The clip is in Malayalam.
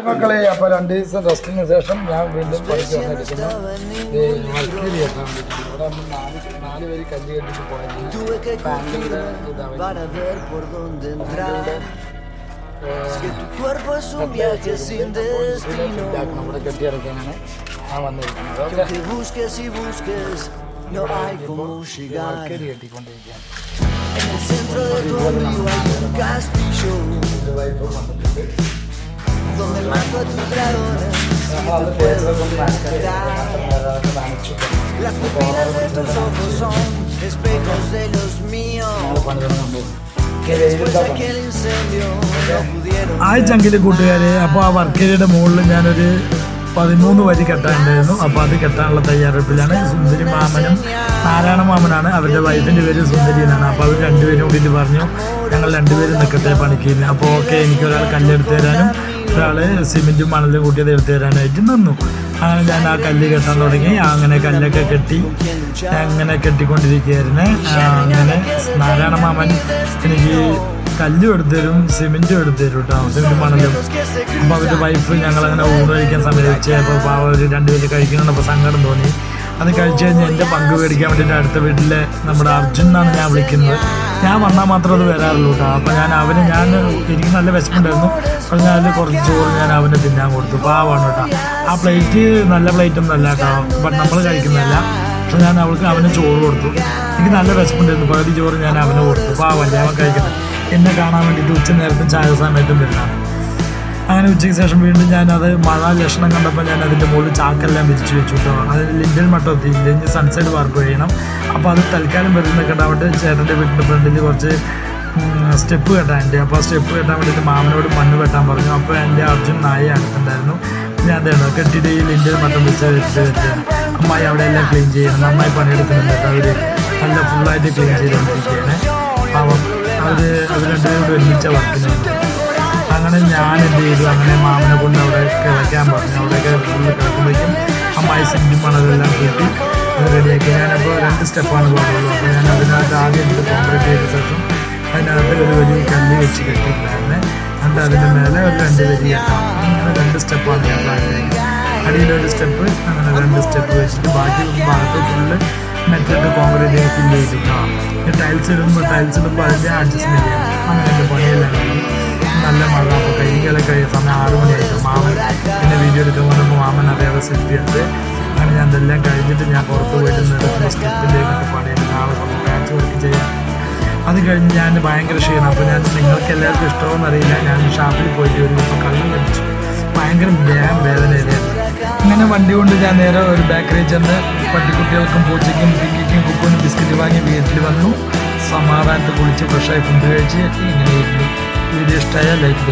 മക്കളെ അപ്പോൾ 2 ദിവസം റെസ്റ്റിന് ശേഷം ഞാൻ വീണ്ടും പഠിച്ചു വന്നിരിക്കുന്നു. മർക്കരി എത്താൻ വേണ്ടിയിട്ട് ഇവിടെ നമ്മൾ 4 പേര് കല്ല് കെട്ടിട്ട് പോയത് ഇവിടെ കെട്ടിയിറക്കാനാണ് ഞാൻ വന്നിരിക്കുന്നത്. മർക്കരി കെട്ടിക്കൊണ്ടിരിക്കുകയാണ്. വൈഫും വന്നിട്ടുണ്ട്. Donde mando tus dragones no puedo rescatar. Las pupilas de tus ojos son espejos de los míos. Que después de aquel incendio no pudieron. ആ ചങ്കിലെ കൂട്ടുകാരെ, അപ്പോൾ ആ വർക്കരയുടെ മുകളിൽ ഞാനൊരു 13 വരി കെട്ടാനുണ്ടായിരുന്നു. അപ്പോൾ അത് കെട്ടാനുള്ള തയ്യാറെടുപ്പിലാണ്. സുന്ദരി മാമനും നാരായണ മാമനാണ്, അവരുടെ വൈഫിൻ്റെ പേര് സുന്ദരി എന്നാണ്. അപ്പോൾ അവർ രണ്ടുപേരും കൂടിയിട്ട് പറഞ്ഞു ഞങ്ങൾ രണ്ടുപേരും നിൽക്കട്ടെ പണിക്കില്ല. അപ്പോൾ ഓക്കെ, എനിക്കൊരാൾ കല്ലെടുത്ത് തരാനും ഒരാൾ സിമെൻറ്റും മണലും കൂട്ടിയത് എടുത്ത് തരാനായിട്ട് നിന്നു. അങ്ങനെ ഞാൻ ആ കല്ല് കെട്ടാൻ തുടങ്ങി. അങ്ങനെ കല്ലൊക്കെ കെട്ടി അങ്ങനെ കെട്ടിക്കൊണ്ടിരിക്കുകയായിരുന്നു. അങ്ങനെ നാരായണ മാമൻ എനിക്ക് കല്ലും എടുത്തുതരും സിമെൻറ്റും എടുത്തുതരും കേട്ടോ, സിമെൻറ്റും മണലും. അപ്പോൾ അവരുടെ വൈഫ് ഞങ്ങളങ്ങനെ ഊണ് കഴിക്കാൻ സമയത്ത് അപ്പോൾ അവർ രണ്ടുപേര് കഴിക്കുന്നുണ്ട്. സങ്കടം തോന്നി. അത് കഴിച്ച് കഴിഞ്ഞ് എൻ്റെ പങ്ക് മേടിക്കാൻ വേണ്ടിയിട്ട് അടുത്ത വീട്ടിലെ നമ്മുടെ അർജുൻ എന്നാണ് ഞാൻ വിളിക്കുന്നത്. ഞാൻ വന്നാൽ മാത്രം അത് വരാറുള്ളൂ കേട്ടോ. അപ്പോൾ എനിക്ക് നല്ല വിശപ്പുണ്ടായിരുന്നു. അപ്പോൾ ഞാൻ അതിൽ കുറച്ച് ചോറ് ഞാൻ അവന് തിന്നാൻ കൊടുത്തു. പാവാണ് കേട്ടോ. ആ പ്ലേറ്റ് നല്ല പ്ലേറ്റൊന്നും അല്ല കേട്ടോ, ബട്ട് നമ്മൾ കഴിക്കുന്നതല്ല. പക്ഷെ ഞാൻ അവന് ചോറ് കൊടുത്തു. എനിക്ക് നല്ല വിശപ്പുണ്ടായിരുന്നു. പകുതി ചോറ് ഞാൻ അവന് കൊടുത്തു. പാവല്ലേ, അവൻ കഴിക്കുന്നത്. എന്നെ കാണാൻ വേണ്ടിയിട്ട് ഉച്ച നേരത്തും ചായ സമയത്തും വരുന്നതാണ്. അങ്ങനെ ഉച്ചയ്ക്ക് ശേഷം വീണ്ടും ഞാനത് മഴ ലക്ഷണം കണ്ടപ്പോൾ ഞാൻ അതിൻ്റെ മുകളിൽ ചാക്കെല്ലാം വിരിച്ച് വെച്ചു കേട്ടോ. അത് ലിൻഡൽ മട്ടം എത്തിയില്ല, ഇനി സൺസൈഡ് വാർപ്പ് ചെയ്യണം. അപ്പോൾ അത് തൽക്കാലം വരുന്ന കെട്ടാൻ ചേട്ടൻ്റെ വീട്ടിൻ്റെ ഫ്രണ്ടിൽ കുറച്ച് സ്റ്റെപ്പ് കെട്ടാനുണ്ട്. അപ്പോൾ ആ സ്റ്റെപ്പ് കെട്ടാൻ വേണ്ടിയിട്ട് മാമനോട് മണ്ണ് വെട്ടാൻ പറഞ്ഞു. അപ്പോൾ എൻ്റെ അർജുൻ നായ അടുത്തുണ്ടായിരുന്നു. ഞാൻ അതാണ് കെട്ടിയിട്ട് ഈ ലിൻഡൽ മട്ടം വെച്ച് വെച്ചാണ്. അമ്മായി അവിടെ എല്ലാം ക്ലീൻ ചെയ്യണം. നന്നായി പണിയെടുക്കുന്നുണ്ട്. അവർ നല്ല ഫുള്ളായിട്ട് ക്ലീൻ ചെയ്തുകൊണ്ടിരിക്കുകയാണ്. പാവം അവർ രണ്ടുപേരും കൂടി ഒരുമിച്ച വർക്കിന് വന്നു. അങ്ങനെ ഞാൻ എന്ത് ചെയ്തു, അങ്ങനെ മാമനെ കൊണ്ട് അവിടെ കിളയ്ക്കാൻ പറഞ്ഞു. അവിടെയൊക്കെ ഫുള്ള് കിടക്കുമ്പോഴേക്കും അമ്മായി സിമെൻറ്റും മണലെല്ലാം കൂട്ടി അത് റെഡിയാക്കി. ഞാനപ്പോൾ 2 സ്റ്റെപ്പാണ് പാടുള്ളൂ. അപ്പോൾ ഞാൻ അതിനകത്ത് ആദ്യം എടുത്ത് കോൺക്രീറ്റ് ചെയ്ത ശേഷം അതിനകത്ത് ഒരു വലിയ കല്ല് വെച്ച് കെട്ടിയിട്ടുണ്ടായിരുന്നേ. എന്നിട്ട് അതിൻ്റെ മേലെ ഒരു 2 വരി കെട്ടാം. അങ്ങനെ 2 സ്റ്റെപ്പാണ് ഞാൻ പ്ലാൻ ചെയ്യുന്നത്. അടിയിലൊരു സ്റ്റെപ്പ്, അങ്ങനെ 2 സ്റ്റെപ്പ് വെച്ചിട്ട് ബാക്കി ഭാഗത്ത് ഫുള്ള് മെറ്റിട്ട് കോൺക്രീറ്റ് ഫില്ല് ചെയ്തിട്ടാണ്. ടൈൽസ് ഇടുമ്പോൾ അതിൻ്റെ അഡ്ജസ്റ്റ്മെൻറ്റ് ചെയ്യണം. അങ്ങനെ എൻ്റെ പണിയെല്ലാം കഴിഞ്ഞു. നല്ല മഴ. അപ്പോൾ കൈകളൊക്കെ സമയം 6 മണിയായിട്ട് മാമൻ എന്നെ വീഡിയോ എടുക്കാൻ വന്നപ്പോൾ മാമൻ അറിയാതെ സെൽഫി എടുത്ത്. അങ്ങനെ ഞാൻ ഇതെല്ലാം കഴിഞ്ഞിട്ട് ഞാൻ പുറത്ത് പോയിട്ട് നടക്കുന്ന സ്റ്റെപ്പിൻ്റെയൊക്കെ പണിയിട്ട് നാളെ കുറച്ച് പാച്ച് വർക്ക് ചെയ്യാം. അത് കഴിഞ്ഞ് ഞാൻ ഭയങ്കര ക്ഷീണം. അപ്പോൾ ഞാൻ നിങ്ങൾക്ക് എല്ലാവർക്കും ഇഷ്ടമെന്നറിയില്ല, ഞാൻ ഷാപ്പിൽ പോയിട്ട് ഒരു കള്ളം കടിച്ചു. ഭയങ്കര വേദനയായിരുന്നു. അങ്ങനെ വണ്ടി കൊണ്ട് ഞാൻ നേരെ ഒരു ബേക്കറി ചെന്ന് പട്ടിക്കുട്ടികൾക്കും പൂച്ചയ്ക്കും പിങ്കിക്കും കുക്കുവിനും ബിസ്ക്കറ്റ് വാങ്ങി വീട്ടിൽ വന്നു. സമാധാനത്ത് കുളിച്ച് ഫ്രഷായി ഫുഡ് കഴിച്ച് ഇങ്ങനെ ഇരുന്നു. വീഡിയോ ഇഷ്ടമായ ലൈക്ക്